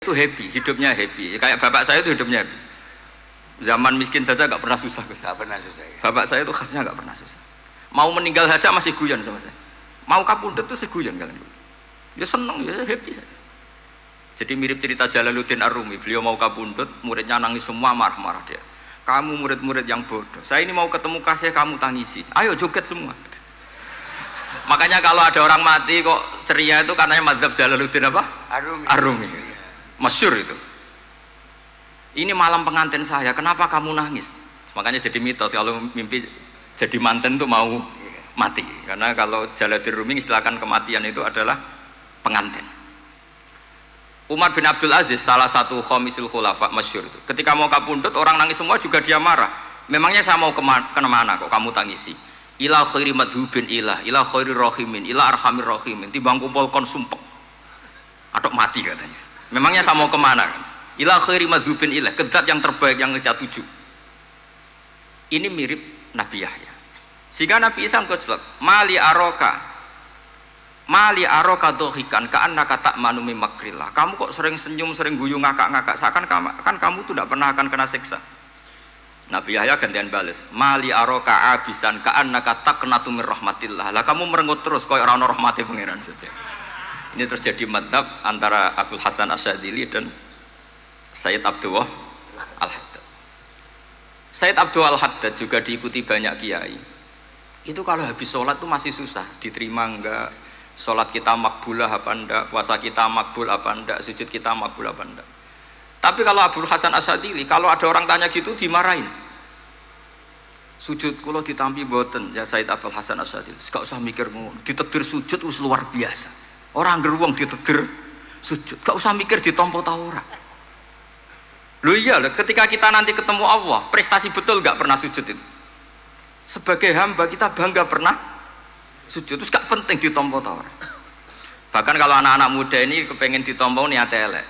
itu happy, hidupnya happy. Kayak bapak saya itu hidupnya happy. Zaman miskin saja nggak pernah susah. Nggak pernah susah ya. Bapak saya itu khasnya nggak pernah susah. Mau meninggal saja masih guyon sama saya. Mau kapundhut tuh seguyon kalian. Dia seneng, ya happy saja. Jadi mirip cerita Jalaluddin Ar-Rumi. Beliau mau kapundhut, muridnya nangis semua, marah-marah dia. Kamu murid-murid yang bodoh. Saya ini mau ketemu kasih kamu tangisi. Ayo joget semua. Makanya kalau ada orang mati kok ceria itu karena madzhab Jalaluddin apa? Ar-Rumi. Masyhur itu. Ini malam pengantin saya, kenapa kamu nangis? Makanya jadi mitos kalau mimpi jadi manten tuh mau mati. Karena kalau Jalaluddin Rumi istilahkan kematian itu adalah pengantin. Umar bin Abdul Aziz, salah satu khomisul khulafa masyhur itu. Ketika mau kapundhut orang nangis semua juga dia marah. Memangnya saya mau kemana kok kamu tangisi? Ila khairi madhubin ila khairi rahimin, ila arhamir rahimin. Timbang kumpul kon sumpek. Atau mati katanya. Memangnya saya mau kemana kan? Ila khairi madhubin ilah, kedat yang terbaik yang kita tuju. Ini mirip Nabi Yahya. Sehingga Nabi Isa ngejlok, mali aroka dohikan ka'annaka ta'manu min makrillah. Kamu kok sering senyum, sering guyu, ngakak-ngakak, seakan kan kamu tuh tidak pernah akan kena siksa. Nabi Yahya gantian balas, mali aroka abisan ka'annaka taqnatu min rahmatillah. Lah kamu merengut terus koyo ora ono rahmate pangeran saja. Ini terus jadi madhab antara Abdul Hasan Asyadzili dan Sayyid Abdullah Al-Haddad. Sayyid Abdullah Al-Haddad juga diikuti banyak kiai. Itu kalau habis sholat itu masih susah, diterima enggak, sholat kita makbulah apa enggak, puasa kita makbul apa enggak, sujud kita makbul apa enggak. Tapi kalau Abdul Hasan Asyadzili, kalau ada orang tanya gitu dimarahin. Sujud kalau ditampi boten ya Sayyid Abdul Hasan Asyadzili, gak usah mikir ngono, ditedir sujud wis luar biasa. Orang geruang ditedir sujud, gak usah mikir ditompo ta ora. Loh iya, ketika kita nanti ketemu Allah, prestasi betul gak pernah sujud itu. Sebagai hamba kita bangga pernah sujud, terus gak penting ditompo ta ora. Bahkan kalau anak-anak muda ini kepengen ditompo niate elek.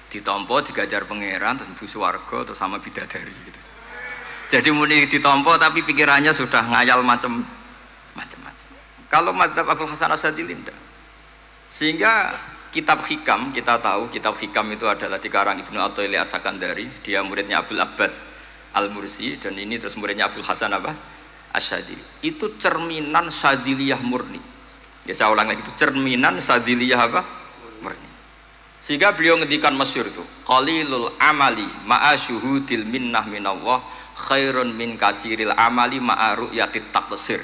Ditompo digajar pangeran terus mlebu swarga terus sama bidadari gitu. Jadi muni ditompo tapi pikirannya sudah ngayal macam-macam. Kalau mazhab Abdul Hasan Asyadzili tidak. Sehingga kitab hikam, kita tahu kitab hikam itu adalah dikarang Ibnu Athaillah As-Sakandari, dia muridnya Abdul Abbas Al-Mursi, dan ini terus muridnya Abdul Hasan apa? Asyadzili. Itu cerminan Syadziliyah murni. Ya saya ulang lagi, itu cerminan Syadziliyah apa? Murni. Sehingga beliau ngendikan masyhur itu, qalilul amali ma'a syuhudil minnah minallah khairun min kasiril amali ma'a ru'yatit taqsir.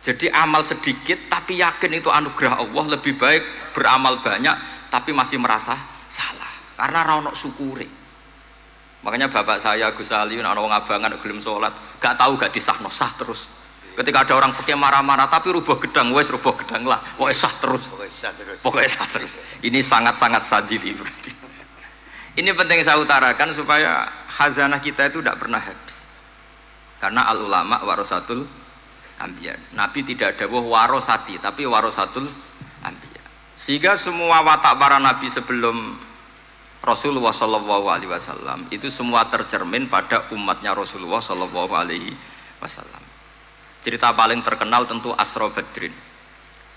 Jadi amal sedikit tapi yakin itu anugerah Allah, lebih baik beramal banyak tapi masih merasa salah karena ra ono syukure. Makanya bapak saya Gus Ali ana wong abangan gelem salat, gak tahu gak disahno sah terus. Ketika ada orang fikih marah-marah tapi rubah gedang, wes rubah gedang lah, pokoknya sah terus. Pokoknya sah terus. Ini sangat-sangat sadili berarti. Ini penting saya utarakan supaya khazanah kita itu tidak pernah habis. Karena al ulama warasatul anbiya. Nabi tidak dawuh warosati tapi warasatul anbiya. Sehingga semua watak para nabi sebelum Rasulullah Shallallahu Alaihi Wasallam itu semua tercermin pada umatnya Rasulullah Shallallahu Alaihi Wasallam. Cerita paling terkenal tentu Asra Badrin.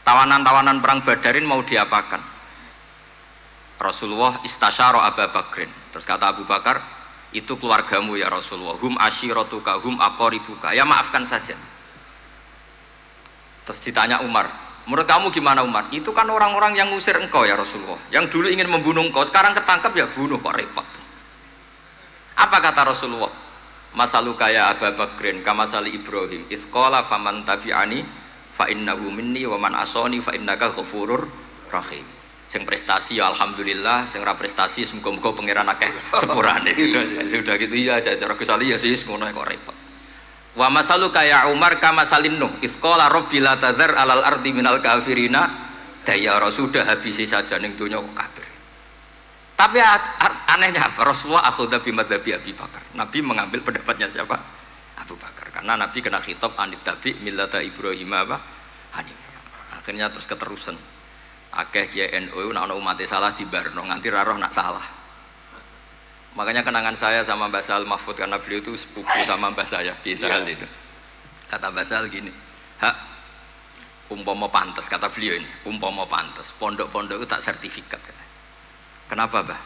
Tawanan-tawanan perang Badarin mau diapakan? Rasulullah istasyara Abu Bakrin. Terus kata Abu Bakar, itu keluargamu ya Rasulullah. Hum ashiratuka, hum aqaribuka. Ya maafkan saja. Terus ditanya Umar, menurut kamu gimana Umar? Itu kan orang-orang yang ngusir engkau ya Rasulullah. Yang dulu ingin membunuh engkau, sekarang ketangkap ya bunuh, kok repot. Apa kata Rasulullah? Masaluka ya Abu Bakrin kamasali Ibrahim isqala faman tabi'ani fa innahu minni wa man asani fa innaka ghafurur rahim. Sing prestasi ya alhamdulillah, sing ora prestasi semoga-moga pangeran akeh sepurane. Sudah gitu iya cara Gus Ali ya sis ngono kok repot. Wa masaluka ya Umar kamasalin Nuh isqala rabbil la tadzar alal ardi minal kafirina dayara. Sudah habisi saja ning donya kok kafir. Tapi anehnya apa? Rasulullah akhudha bi madzhabi Abi Bakar. Nabi mengambil pendapatnya siapa? Abu Bakar. Karena Nabi kena khitab anit tabi millata Ibrahim apa? Hanif. Akhirnya terus keterusan. Akeh kiai NU nek ana umat salah dibarno nganti ra roh nak salah. Makanya kenangan saya sama Mbah Sal Mahfud karena beliau itu sepupu sama Mbah saya, Kiai Sal itu. Kata Mbah Sal gini, "Hak umpama pantes," kata beliau ini, "umpama pantes, pondok-pondok itu tak sertifikat." Kata. Kenapa, Mbah?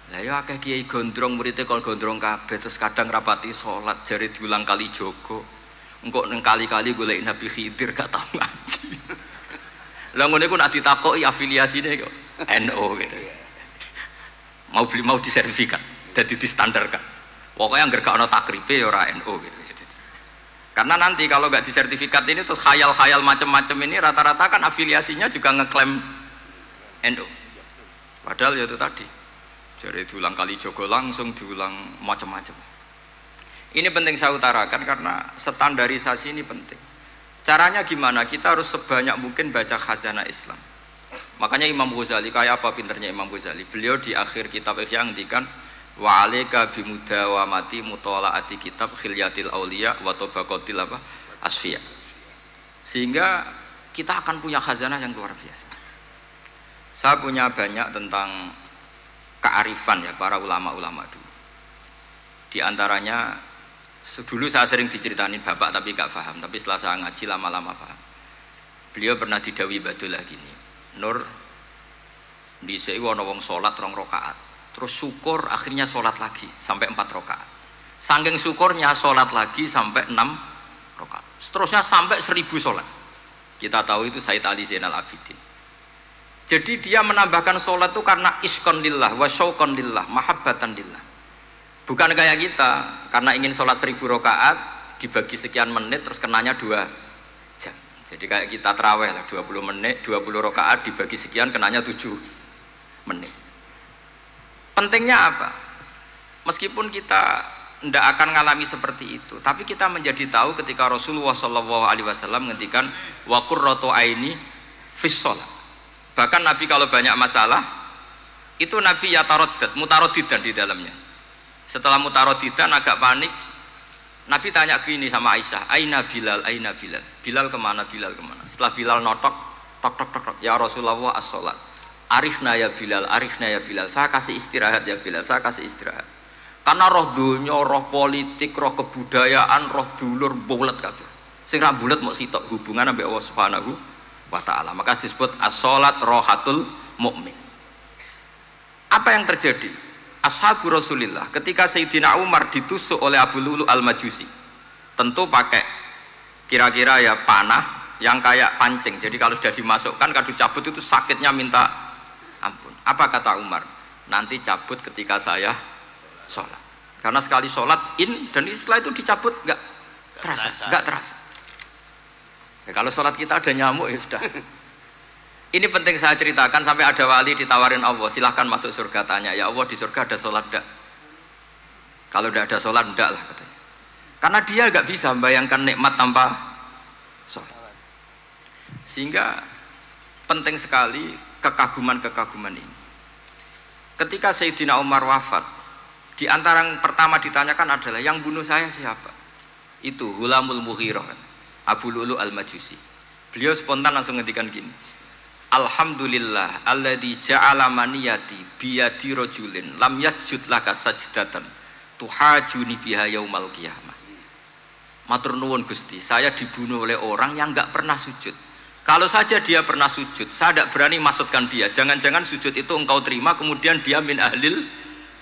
Lah ya akeh kiai gondrong muridé kol gondrong kabeh terus kadang rapati salat jare diulang kali jogo. Engko neng kali-kali golek Nabi Khidir gak tau ngaji. Lah ngene ku nak ditakoki afiliasine kok NU gitu. Mau disertifikat, jadi distandarkan. Pokoknya anggere gak ana takribe ya ora NU gitu. Karena nanti kalau nggak disertifikat ini terus khayal-khayal macam-macam ini rata-rata kan afiliasinya juga ngeklaim NU. Padahal ya itu tadi. Jadi diulang kali jogo langsung diulang macam-macam. Ini penting saya utarakan karena standarisasi ini penting. Caranya gimana? Kita harus sebanyak mungkin baca khazanah Islam. Makanya Imam Ghazali kayak apa pinternya Imam Ghazali? Beliau di akhir kitab Ihya ngendikan wa alaika bimudawamati mutalaati kitab khilyatil auliya wa tabaqatil asfiya. Sehingga kita akan punya khazanah yang luar biasa. Saya punya banyak tentang kearifan ya para ulama-ulama dulu. Di antaranya dulu saya sering diceritain bapak tapi gak paham, tapi setelah saya ngaji lama-lama paham. Beliau pernah didhawuhi Badullah gini, Nur dhisik ana wong salat 2 rakaat. Terus syukur akhirnya sholat lagi sampai 4 rakaat. Saking syukurnya sholat lagi sampai 6 rakaat. Seterusnya sampai 1000 sholat. Kita tahu itu Sayyid Ali Zainal Abidin. Jadi dia menambahkan sholat itu karena iskon lillah wa syauqon lillah, mahabbatan lillah. Bukan kayak kita karena ingin sholat 1000 rakaat dibagi sekian menit terus kenanya 2 jam. Jadi kayak kita taraweh lah 20 menit, 20 rakaat dibagi sekian kenanya 7 menit. Pentingnya apa? Meskipun kita tidak akan mengalami seperti itu, tapi kita menjadi tahu ketika Rasulullah SAW menghentikan wa qurratu aini fis shalah. Bahkan Nabi kalau banyak masalah itu Nabi yataradad, mutaraddidan di dalamnya. Setelah mutaraddidan agak panik, Nabi tanya gini sama Aisyah, aina Bilal, aina Bilal. Bilal kemana? Bilal kemana? Setelah Bilal notok, tok tok tok tok, ya Rasulullah as-shalat. Arifna ya Bilal, arifna ya Bilal. Saya kasih istirahat ya Bilal, saya kasih istirahat. Karena roh dunya, roh politik, roh kebudayaan, roh dulur bulet kabeh. Sing ra bulet mok sitok hubungan ambek Allah Subhanahu wa taala. Maka disebut as-shalat rohatul mukmin. Apa yang terjadi? Ashabu Rasulillah ketika Sayyidina Umar ditusuk oleh Abu Lulu Al-Majusi. Tentu pakai kira-kira ya panah yang kayak pancing. Jadi kalau sudah dimasukkan kadu cabut itu sakitnya minta ampun. Apa kata Umar? Nanti cabut ketika saya sholat. Karena sekali sholat dan setelah itu dicabut nggak terasa. Ya, kalau sholat kita ada nyamuk ya sudah. Ini penting saya ceritakan sampai ada wali ditawarin Allah, silahkan masuk surga, tanya ya Allah di surga ada sholat enggak? Kalau tidak ada sholat enggak lah katanya. Karena dia nggak bisa membayangkan nikmat tanpa sholat. Sehingga penting sekali kekaguman-kekaguman ini. Ketika Sayyidina Umar wafat, di antara yang pertama ditanyakan adalah yang bunuh saya siapa? Itu Hulamul Mughirah, Abu Lu'lu Al-Majusi. Beliau spontan langsung ngendikan gini, Alhamdulillah alladzi ja'ala maniyati biyadi rajulin lam yasjud laka sajdatan tuhajuni biha yaumal qiyamah. Matur nuwun Gusti, saya dibunuh oleh orang yang enggak pernah sujud. Kalau saja dia pernah sujud, saya tidak berani maksudkan dia. Jangan-jangan sujud itu engkau terima, kemudian dia min ahlil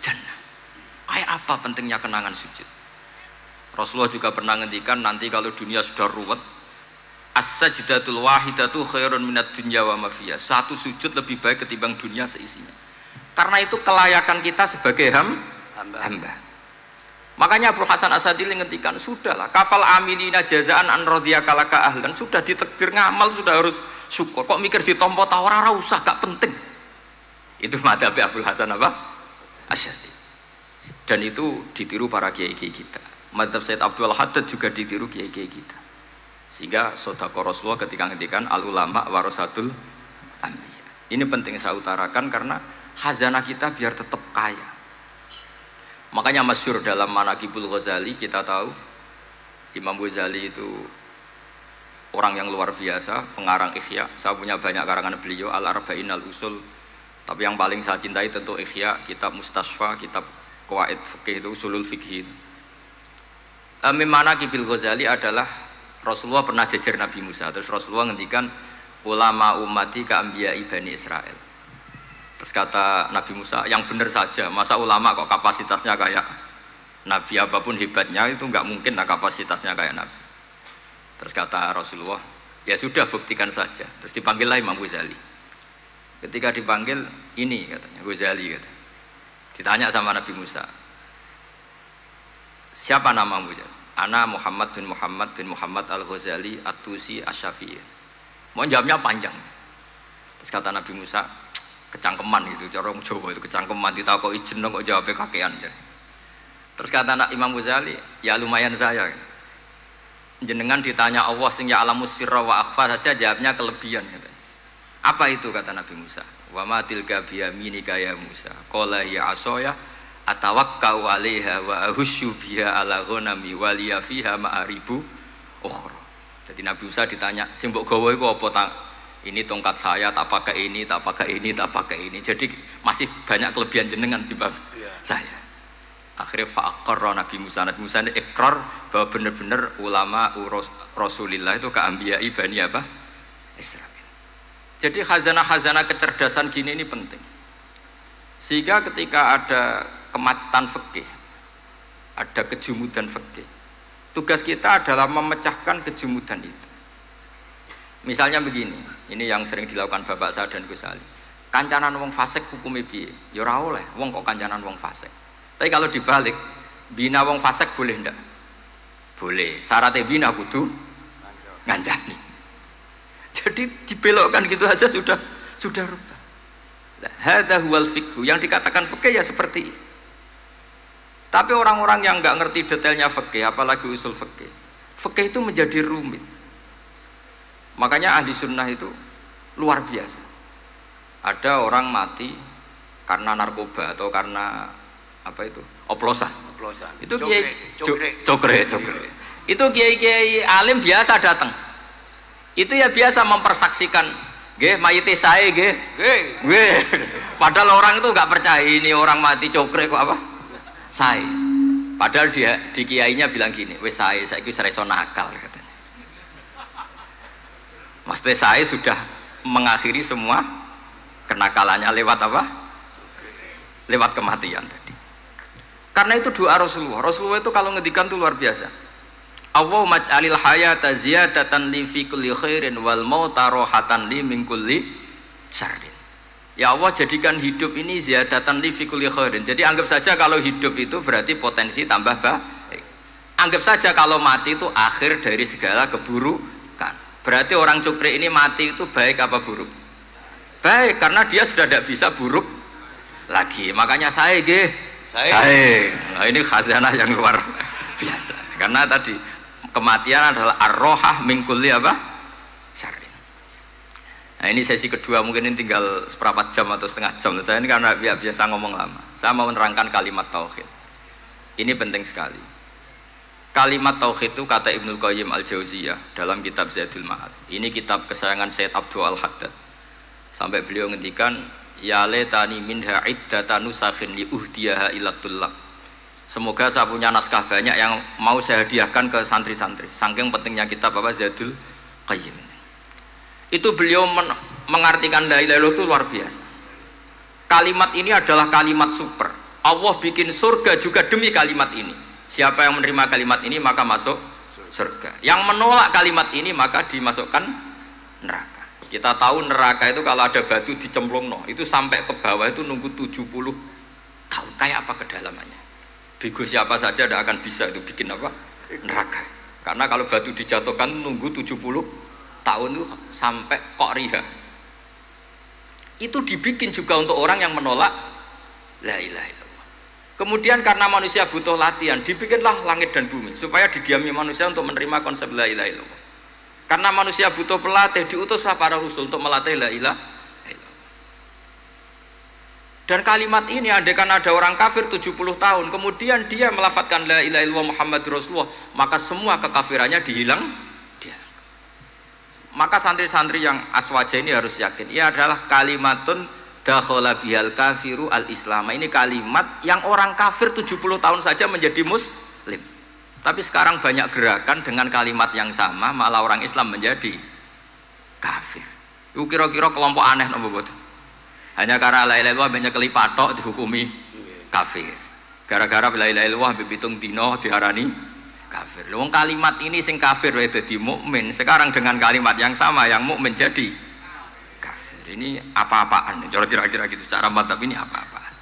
jannah. Kayak apa pentingnya kenangan sujud? Rasulullah juga pernah ngendikan nanti kalau dunia sudah ruwet, as-sajdatul wahidatu khairun minad dunya wa ma fiha. Satu sujud lebih baik ketimbang dunia seisinya. Karena itu kelayakan kita sebagai hamba. Makanya Abu Hasan Asadili ngendikan, sudahlah kafal amilina jazaan an radhiyakalaka ahlan, sudah ditakdir ngamal sudah harus syukur. Kok mikir ditompo ta ora usah, gak penting. Itu madzhab Abu Hasan Asadili. Dan itu ditiru para kiai-kiai kita. Madzhab Sayyid Abdul Haddad juga ditiru kiai-kiai kita. Sehingga sedekah Rasulullah ketika ngendikan al ulama warasatul anbiya. Ini penting saya utarakan karena khazanah kita biar tetap kaya. Makanya masyhur dalam Manaqibul Ghazali kita tahu Imam Ghazali itu orang yang luar biasa, pengarang Ihya. Saya punya banyak karangan beliau, Al-Arba'in Al-Usul. Tapi yang paling saya cintai tentu Ihya, kitab Mustasfa, kitab Qawaid Fikih itu Usulul Fikih. Manaqibul Ghazali adalah Rasulullah pernah jajar Nabi Musa. Terus Rasulullah ngendikan ulama ummati ka anbiya'i Bani Israel. Terus kata Nabi Musa, yang benar saja, masa ulama kok kapasitasnya kayak Nabi, apapun hebatnya itu nggak mungkin lah kapasitasnya kayak Nabi. Terus kata Rasulullah, ya sudah buktikan saja. Terus dipanggillah Imam Ghazali. Ketika dipanggil, ini katanya Ghazali kata. Ditanya sama Nabi Musa, siapa namamu? Ana Muhammad bin Muhammad Al-Ghazali At-Tusi Asy-Syafi'i. Mau jawabnya panjang. Terus kata Nabi Musa, kecangkeman gitu, cara orang Jawa itu kecangkeman, ditakoki jeneng kok jawabnya kakean. Terus kata Imam Ghazali, ya lumayan saya. Jenengan ditanya Allah sing ya'lamus sirra wa akhfa saja jawabnya kelebihan gitu. Apa itu kata Nabi Musa? Wa ma tilka biyaminika ya Musa. Qala ya asaya atawakkau 'alaiha wa ahusyu biha ala ghanami wa liya fiha ma'aribu ukhra. Jadi Nabi Musa ditanya, sing mbok gawa iku apa? Ini tongkat saya, tak pakai ini, tak pakai ini, tak pakai ini. Jadi masih banyak kelebihan jenengan timbang saya. Akhirnya fa'aqarra Nabi Musa ini ikrar bahwa benar-benar ulama Rasulillah itu keambiyai bani apa? Israel. Jadi khazanah-khazanah kecerdasan gini ini penting. Sehingga ketika ada kemacetan fikih, ada kejumudan fikih, tugas kita adalah memecahkan kejumudan itu. Misalnya begini, ini yang sering dilakukan Bapak saya dan Gus Ali. Kancanan wong fasik hukumnya piye? Ya ora oleh, wong kok kancanan wong fasik. Tapi kalau dibalik, bina wong fasik boleh ndak? Boleh. Syaratnya bina kudu ngancani. Jadi dibelokkan gitu aja sudah rubah. Hadza huwal fiqh. Yang dikatakan fikih ya seperti ini. Tapi orang-orang yang nggak ngerti detailnya fikih, apalagi usul fikih, fikih itu menjadi rumit. Makanya ahli sunnah itu luar biasa. Ada orang mati karena narkoba atau karena apa itu? Oplosan. Itu kiai cokre. Itu kiai alim biasa datang. Itu ya biasa mempersaksikan, nggih mayite sae nggih. Nggih. Padahal orang itu nggak percaya ini orang mati cokre kok apa? Sae. Padahal dia di kiainya bilang gini, wis sae saiki wis iso nakal katanya. Maksudnya saya sudah mengakhiri semua kenakalannya lewat apa? Lewat kematian tadi. Karena itu doa Rasulullah. Rasulullah itu kalau ngedikan itu luar biasa. Allahumma ij'alil hayata ziyadatan li fi kulli khairin wal mauta rohatan li min kulli syarrin. Ya Allah, jadikan hidup ini ziyadatan li fi kulli khairin. Jadi anggap saja kalau hidup itu berarti potensi tambah baik. Anggap saja kalau mati itu akhir dari segala keburukan. Berarti orang cukri ini mati itu baik apa buruk? Baik, karena dia sudah tidak bisa buruk lagi. Makanya saya. Nah, ini khazanah yang luar biasa. Karena tadi kematian adalah ar-rohah min kulli apa? Syarrin. Nah, ini sesi kedua, mungkin ini tinggal seperempat jam atau setengah jam. Saya ini karena biasa ngomong lama. Saya mau menerangkan kalimat tauhid. Ini penting sekali. Kalimat tauhid itu kata Ibnul Qayyim Al-Jauziyah dalam kitab Zadul Ma'ad. Ini kitab kesayangan Sayyid Abdul Al-Haddad. Sampai beliau ngendikan, ya letani minha iddata nusakhin li uhdiyaha ila tullab. Semoga saya punya naskah banyak yang mau saya hadiahkan ke santri-santri. Saking pentingnya kitab apa Zadul Qayyim. Itu beliau mengartikan la ilaha illallah itu luar biasa. Kalimat ini adalah kalimat super. Allah bikin surga juga demi kalimat ini. Siapa yang menerima kalimat ini maka masuk surga. Yang menolak kalimat ini maka dimasukkan neraka. Kita tahu neraka itu kalau ada batu dicemplungno, itu sampai ke bawah itu nunggu 70 tahun. Kayak apa kedalamannya? Bego siapa saja tidak akan bisa itu bikin apa? Neraka. Karena kalau batu dijatuhkan nunggu 70 tahun itu sampai kok riha. Itu dibikin juga untuk orang yang menolak la ilaha illallah. Kemudian karena manusia butuh latihan, dibikinlah langit dan bumi supaya didiami manusia untuk menerima konsep la ilaha illallah. Karena manusia butuh pelatih, diutuslah para rasul untuk melatih la ilaha illallah. Dan kalimat ini andaikan ada orang kafir 70 tahun, kemudian dia melafadzkan la ilaha illallah Muhammadur Rasulullah, maka semua kekafirannya dihilang. Maka santri-santri yang aswaja ini harus yakin, ia adalah kalimatun dakhala bihal kafiru al-islam. Ini kalimat yang orang kafir 70 tahun saja menjadi muslim. Tapi sekarang banyak gerakan dengan kalimat yang sama malah orang Islam menjadi kafir. Itu kira-kira kelompok aneh napa mboten? Hanya karena la ilaha illallah banyak kelipatok dihukumi kafir. Gara-gara la ilaha illallah bipitung dino diarani kafir. Wong kalimat ini sing kafir wae dadi mukmin. Sekarang dengan kalimat yang sama yang mukmin jadi kafir. Ini apa-apaan? Kira-kira gitu. Cara madzhab ini apa-apaan?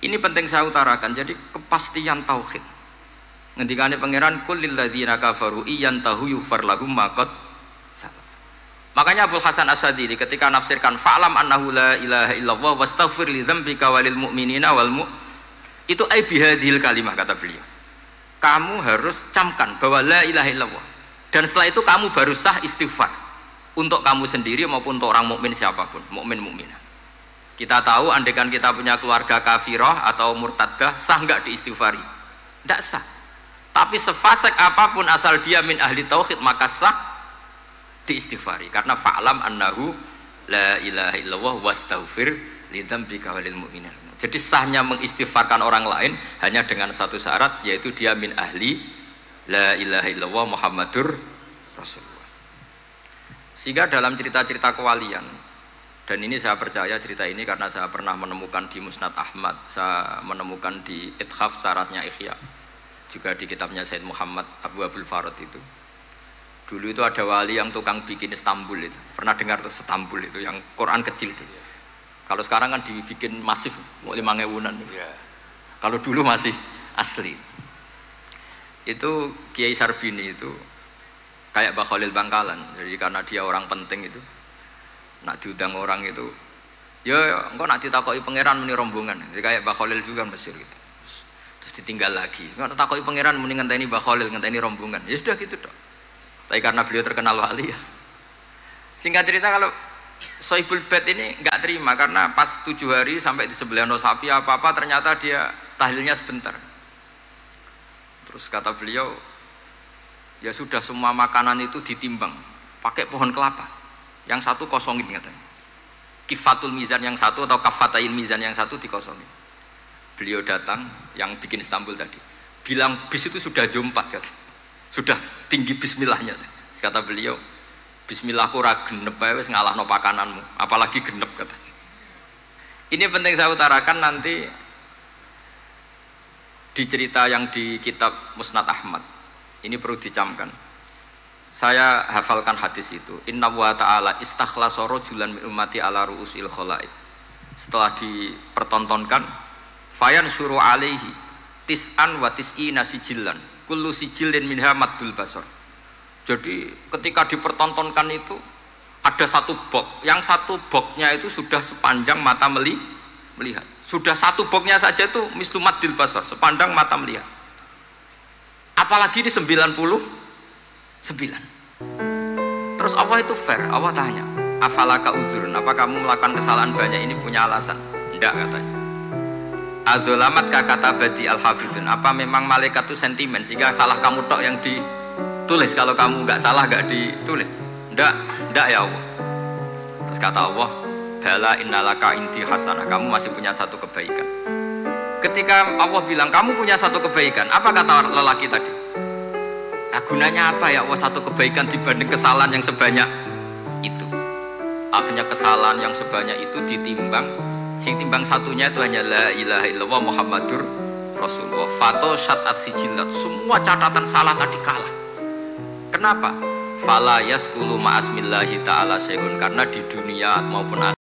Ini penting saya utarakan. Jadi kepastian tauhid. Ngendikane pangeran kul lil ladzina kafaru iyantahu yughfar lahum ma qad salaf. Makanya Abul Hasan Asyadzili ketika nafsirkan fa'lam annahu la ilaha illallah wastaghfir li dzambika walil mu'minina wal itu ai bihadhil kalimah kata beliau. Kamu harus camkan bahwa la ilaha illallah dan setelah itu kamu baru sah istighfar untuk kamu sendiri maupun untuk orang mukmin siapapun, mukmin mukminah. Kita tahu andaikan kita punya keluarga kafirah atau murtadah sah enggak diistighfari? Enggak sah. Tapi sefasik apapun asal dia min ahli tauhid maka sah diistighfari karena fa'lam annahu la ilaha illallah wastaghfir li dzambika walil mu'minin. Jadi sahnya mengistighfarkan orang lain hanya dengan satu syarat yaitu dia min ahli la ilaha illallah Muhammadur Rasulullah. Sehingga dalam cerita-cerita kewalian, dan ini saya percaya cerita ini karena saya pernah menemukan di Musnad Ahmad, saya menemukan di Ithaf syaratnya Ihya, juga di kitabnya Said Muhammad Abu Abdul Farad itu. Dulu itu ada wali yang tukang bikin Istanbul itu. Pernah dengar tuh Istanbul itu yang Quran kecil itu. Kalau sekarang kan dibikin masif, mau 5.000-an. Yeah. Kalau dulu masih asli. Itu Kiai Sarbini itu kayak Mbah Khalil Bangkalan. Jadi karena dia orang penting itu, nak diundang orang itu, ya engkau nak ditakoki pangeran muni rombongan. Jadi kayak Mbah Khalil juga Mesir gitu. Terus ditinggal lagi. Engkau takoki pangeran muni ngenteni Mbah Khalil, ngenteni rombongan. Ya sudah gitu dong. Tapi karena beliau terkenal wali ya. Singkat cerita kalau Sohibul Bait ini nggak terima karena pas 7 hari sampai di sebelah sapi apa-apa ternyata dia tahlilnya sebentar. Terus kata beliau, ya sudah semua makanan itu ditimbang pakai pohon kelapa. Yang satu kosongin katanya. Kifatul mizan yang satu atau kafatain mizan yang satu dikosongin. Beliau datang yang bikin Istanbul tadi. Bilang bis itu sudah jumpat kata. Sudah tinggi bismillahnya. Terus kata beliau, bismillahku ora genep ae wis ngalahno pakananmu, apalagi genep kata. Ini penting saya utarakan nanti di cerita yang di kitab Musnad Ahmad. Ini perlu dicamkan. Saya hafalkan hadis itu. Inna wa ta'ala istakhlasa rajulan min ummati ala ru'usil khalaik. Setelah dipertontonkan, fayan suruh alaihi tis'an wa tis'ina sijillan. Kullu sijillin minha maddul basar. Jadi ketika dipertontonkan itu ada satu box, yang satu boxnya itu sudah sepanjang mata melihat. Sudah satu boxnya saja itu mislu maddil basar, sepandang mata melihat. Apalagi di 99. Terus Allah itu fair, Allah tanya, afalaka uzurun, apa kamu melakukan kesalahan banyak ini punya alasan? Enggak katanya. Adzolamat kata badi al-hafidun, apa memang malaikat itu sentimen sehingga salah kamu tok yang ditulis, kalau kamu nggak salah nggak ditulis? Enggak ya Allah. Terus kata Allah, bala innalaka inti hasanah, kamu masih punya satu kebaikan. Ketika Allah bilang kamu punya satu kebaikan, apa kata lelaki tadi? Nah, gunanya apa ya Allah satu kebaikan dibanding kesalahan yang sebanyak itu? Akhirnya kesalahan yang sebanyak itu ditimbang, sing timbang satunya itu hanya la ilaha illallah Muhammadur Rasulullah. Fato syat as-sijillat, semua catatan salah tadi kalah. Kenapa? Fala yaskulu ma'asmillahi ta'ala syai'un, karena di dunia maupun